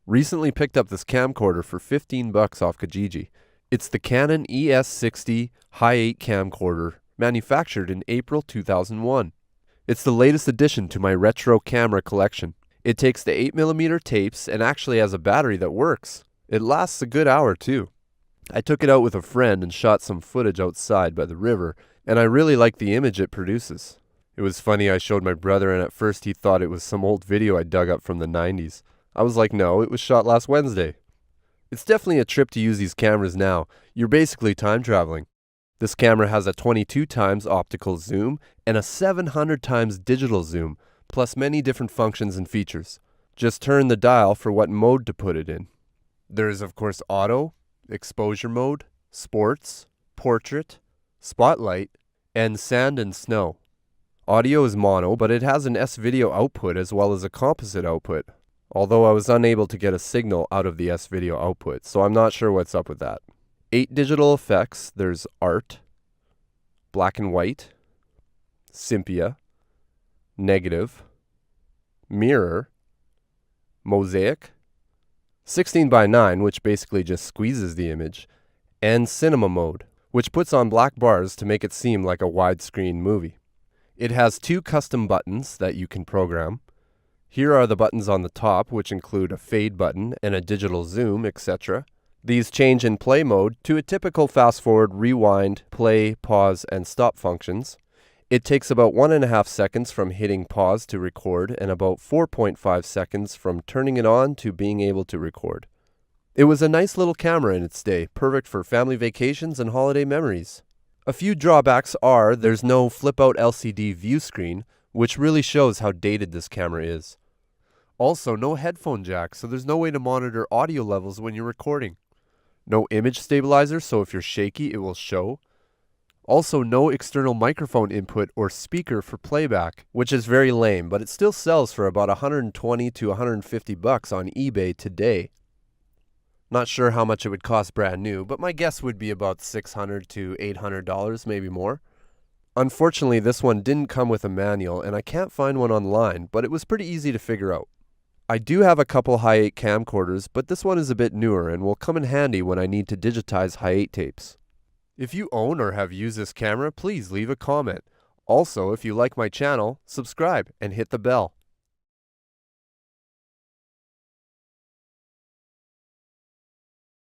Recently picked up this camcorder for 15 bucks off Kijiji. It's the Canon ES60 Hi8 Camcorder, manufactured in April 2001. It's the latest addition to my retro camera collection. It takes the 8mm tapes and actually has a battery that works. It lasts a good hour too. I took it out with a friend and shot some footage outside by the river, and I really like the image it produces. It was funny, I showed my brother and at first he thought it was some old video I dug up from the 90s. I was like, no, it was shot last Wednesday. It's definitely a trip to use these cameras now. You're basically time traveling. This camera has a 22x optical zoom and a 700x digital zoom, plus many different functions and features. Just turn the dial for what mode to put it in. There is of course auto, exposure mode, sports, portrait, spotlight, and sand and snow. Audio is mono, but it has an S-video output as well as a composite output. Although I was unable to get a signal out of the S-video output, so I'm not sure what's up with that. 8 digital effects. There's art, black and white, sepia, negative, mirror, mosaic, 16:9, which basically just squeezes the image, and cinema mode, which puts on black bars to make it seem like a widescreen movie. It has 2 custom buttons that you can program. Here are the buttons on the top, which include a fade button and a digital zoom, etc. These change in play mode to a typical fast forward, rewind, play, pause, and stop functions. It takes about 1.5 seconds from hitting pause to record and about 4.5 seconds from turning it on to being able to record. It was a nice little camera in its day, perfect for family vacations and holiday memories. A few drawbacks are there's no flip-out LCD view screen, which really shows how dated this camera is. Also, no headphone jack, so there's no way to monitor audio levels when you're recording. No image stabilizer, so if you're shaky, it will show. Also, no external microphone input or speaker for playback, which is very lame, but it still sells for about 120 to 150 bucks on eBay today. Not sure how much it would cost brand new, but my guess would be about $600 to $800, maybe more. Unfortunately, this one didn't come with a manual, and I can't find one online, but it was pretty easy to figure out. I do have a couple Hi8 camcorders, but this one is a bit newer and will come in handy when I need to digitize Hi8 tapes. If you own or have used this camera, please leave a comment. Also, if you like my channel, subscribe and hit the bell.